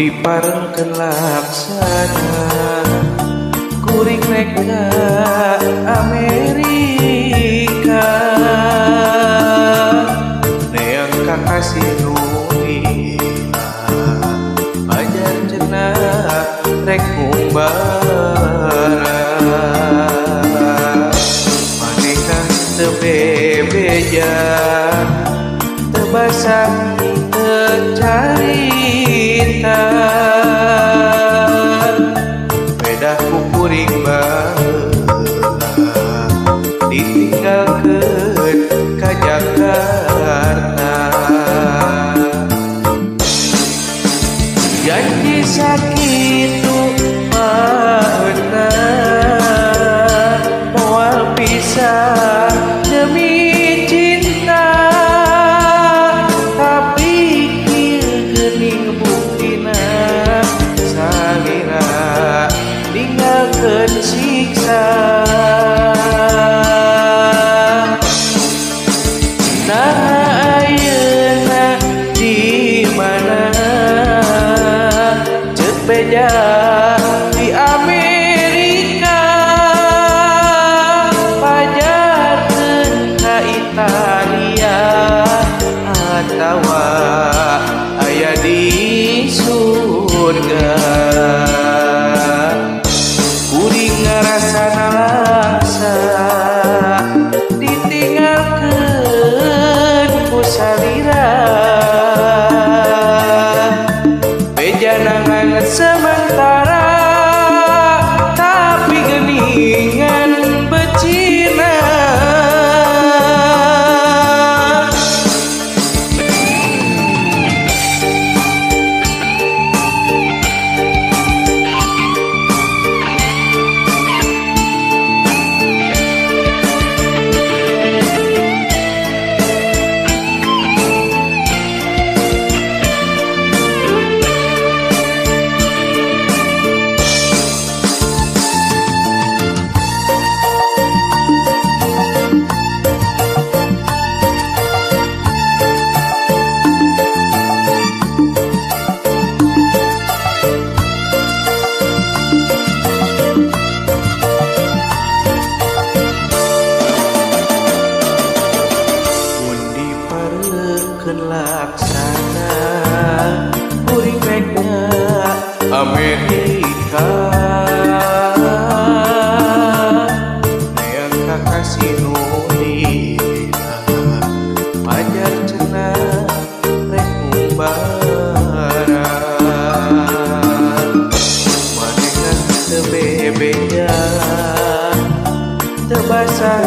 diparengkeun laksana kuring rek ka Amerika neang kakasih nu lila pajar cenah rek ngumbara manehna teu bebeja teu basah teu carita beda ku kuring baheula ditinggalkeun ka Jakarta janji sakitu maheuna moal pisah demi cinta tapi kieu geuning buktina salira ninggalkeun siksa nah ayeuna di mana ceuk beja di Amerika pajarkeun ka Italia atawa aya di surga kuring ngarasana laksa ditinggalkeun ku salira bejanangan sementara tapi geuningan becina laksana kuring rek ka Amerika neang kakasih nu lila pajar cenah rek ngumbara manehna teu bebeja teu basah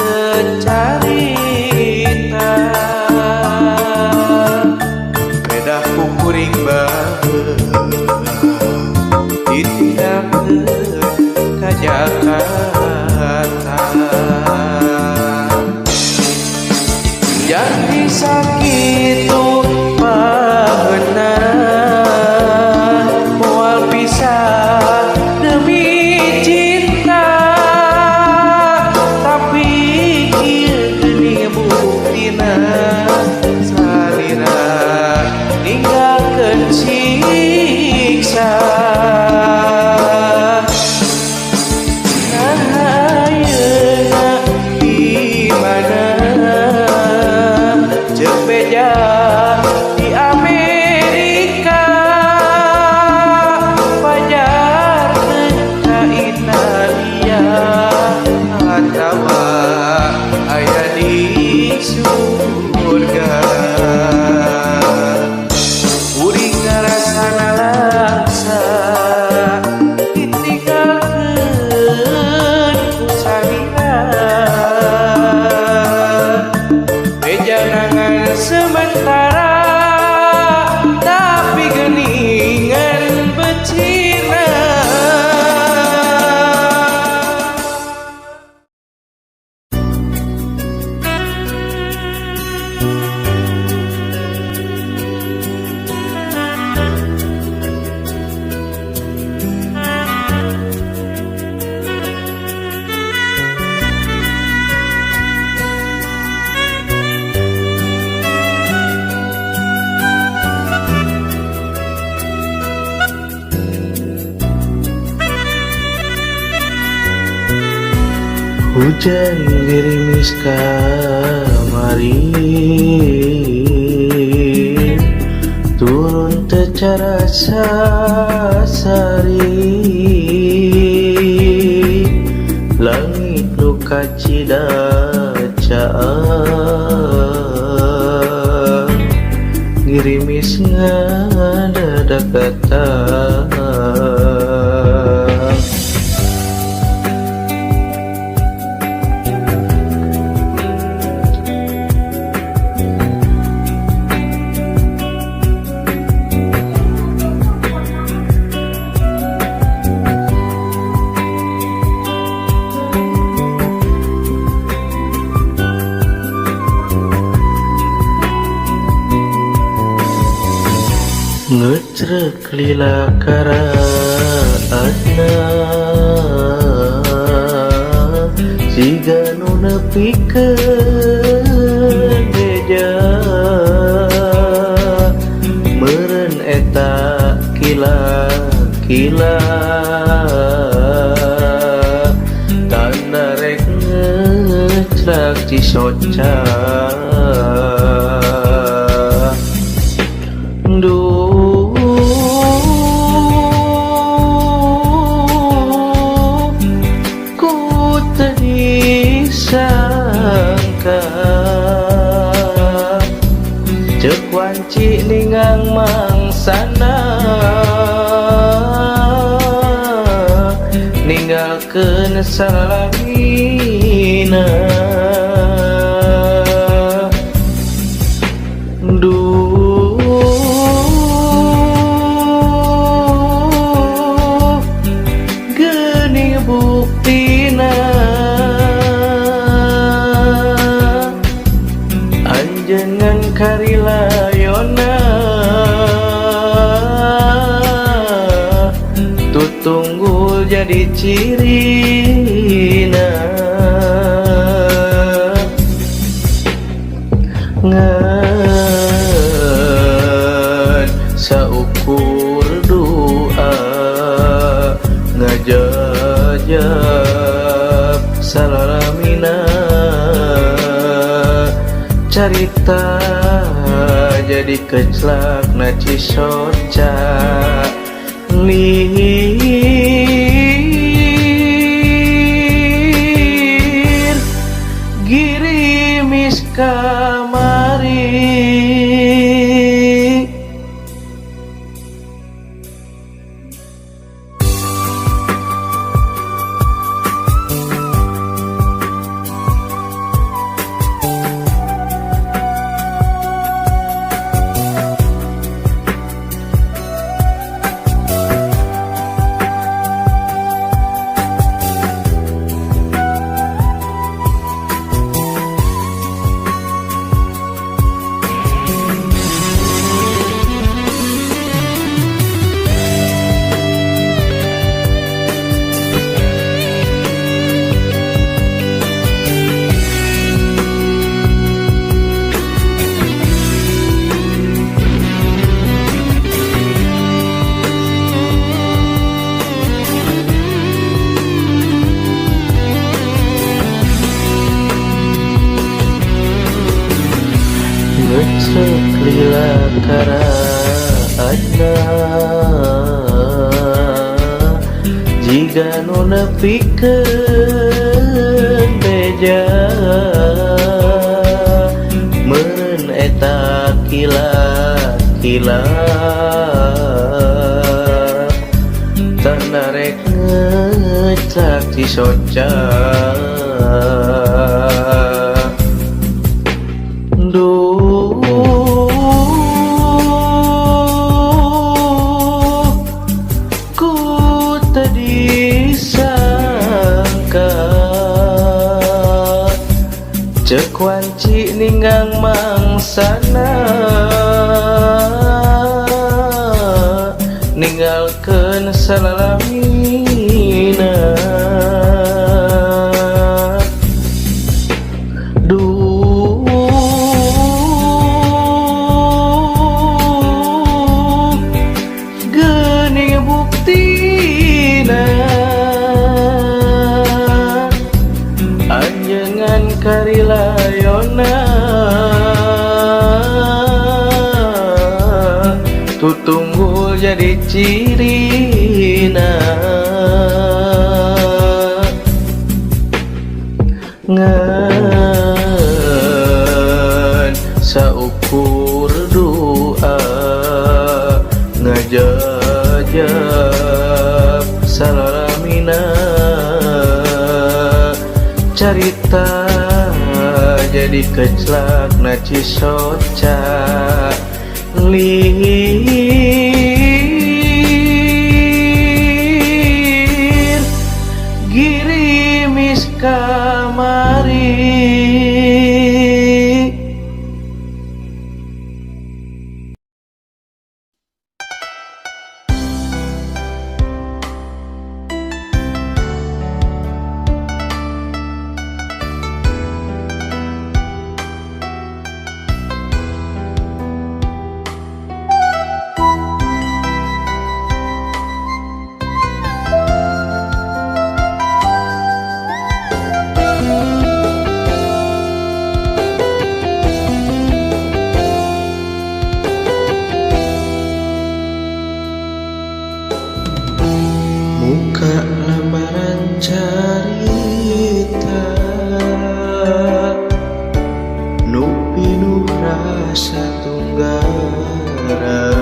teu carita beda ku kuring baheula ditinggalkeun ka Jakarta janji sakitu maheuna moal pisah demi cinta tapi kieu geuning buktina salira ninggalkeun siksa nah ayeuna di mana ceuk beja di Amerika pajarkeun ka Italia atawa aya di surga kuring ngarasana laksa ditinggalkeun ku salira bejanangan sementara tapi geuningan becina Hujan gerimis kamari, turun tecara sasari, langit nu kacidacaan, gerimis ngadadakatan. Ngecrek lila karaatna, siga nu nepikeun beja, meureun eta kila-kila, tanda rek ngecrek cisoca. Cek wanci ningang mangsana, ninggalkeun salamina. Geuning buktina, anjeungan karilayona, tutunggul jadi cirina. Ngan saukur doa, ngajajab salaramina, carita jadi keclak na cisoca. Lir girimis kamari. Ngecek lila karaatna, jiga nu nepikeun beja, meureun eta kila-kila, tanda rek ngecak cisoca. Ku tadi sangka, cek wanci ninggang mangsana, ninggalkeun salalamina. cirina ngan saukur doa ngajajab salaramina carita jadi keclak na Cisoca lir girimis kamari. Muka lembaran carita nu pinuh rasa tunggara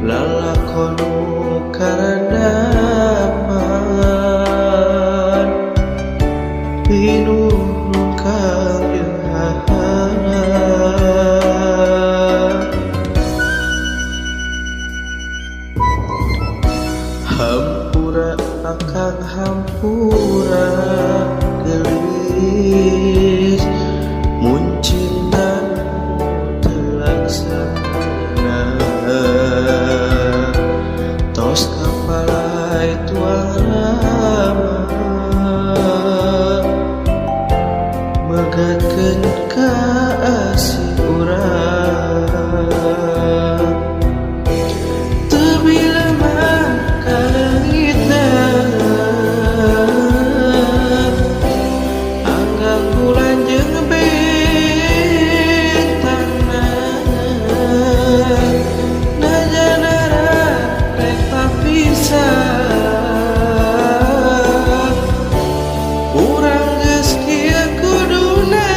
lalakon nu karandapan pinuh lungkang ilhana hampura akang hampura gelis mun cinta terlaksana tos kapalai tuang rama megatkeun kaasih urang teu bilemah anggang bulan jeung bintangna najanara rek papisah urang geus kieu kuduna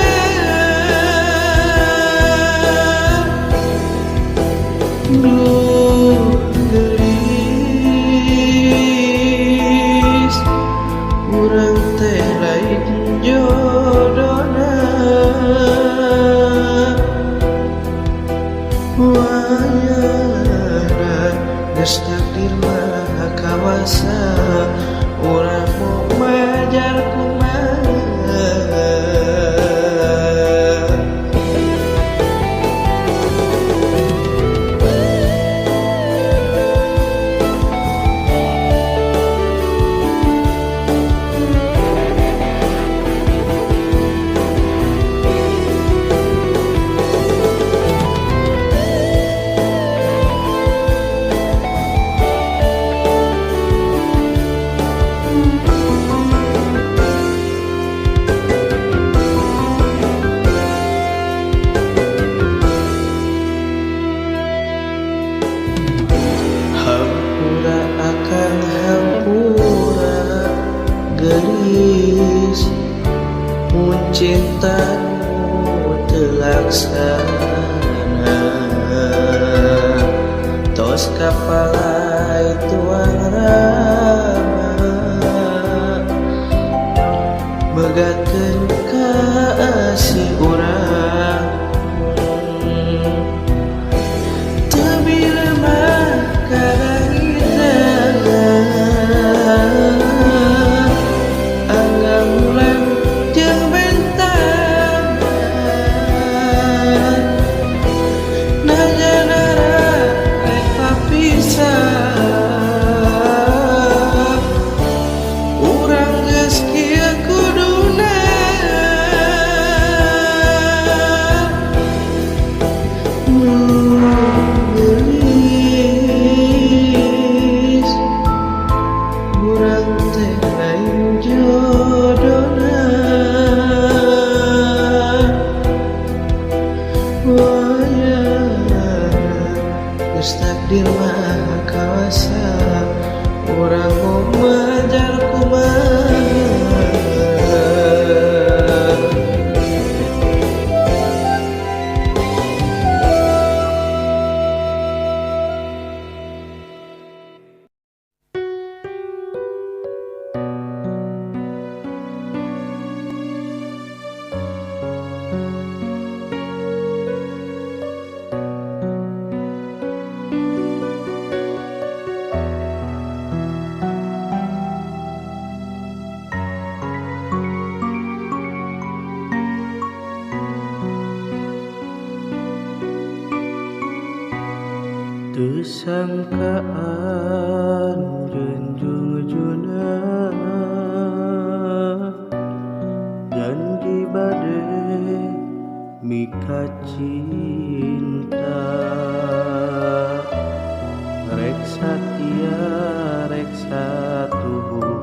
duh geulis urang teh lain jodona wayahna geus takdir maha kawasa urang mau majar kumaha. Hampura akang hampura gelis mun cintamu terlaksana tos kapalai tuang rama megatkeun kaasih urang teu bilemah anggang bulan jeung bentangna najanara rek papisah urang geus kieu kuduna gelis urang teh lain jodona wayahna Geus takdir maha kawasa, urang mau menjar kumaha. Teu sangkaan junjung juna, janji bade mika cinta. Rek satia rek satuhu,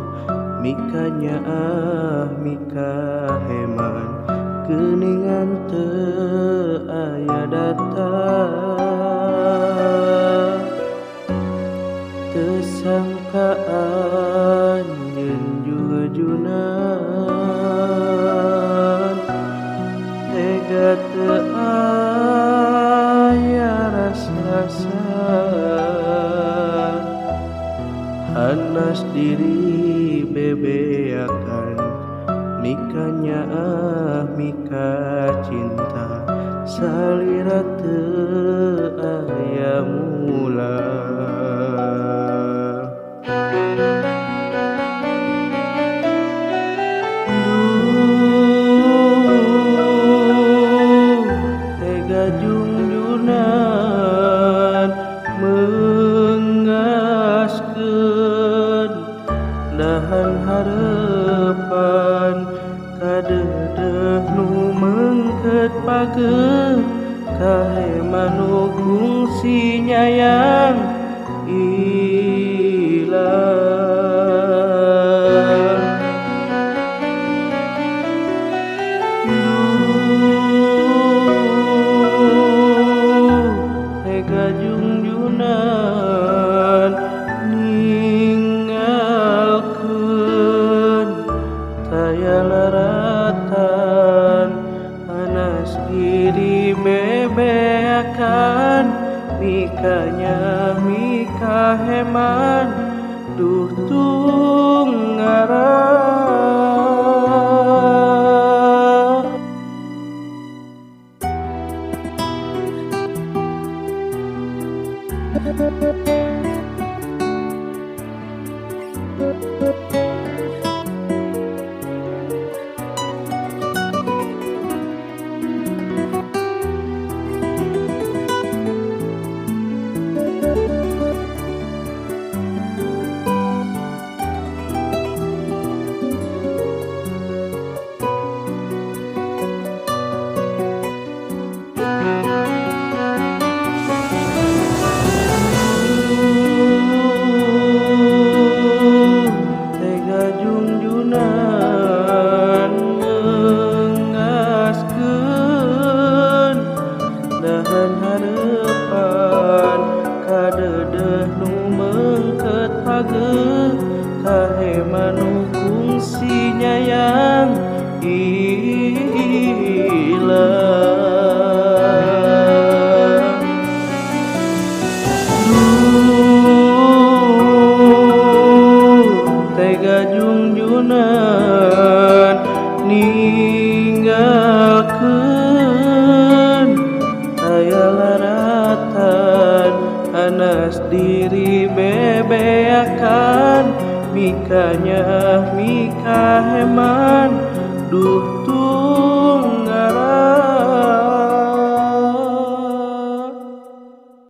mika nyaah mika heman, geuningan teu aya datang. Teu sangkaan jeung jujunan, tega teu aya rasa-rasa. Hanas diri bebeakan, mika nyaah mika cinta, salira teu aya mula. Tega junjunan mengaskeun dahan harepan, kadeudeuk nu meungkeut pageuh, kahe manu kungsi nyayang ilang. Tega junjunan ninggalkeun taya laratan, panas diri bebeakan, mikanya mika heman, duh tunggara. Kahe manu kungsi nyayang ilang. Tega junjunan ninggalkeun aya laratan, panas diri bebeakan, mikanya mika heman, duh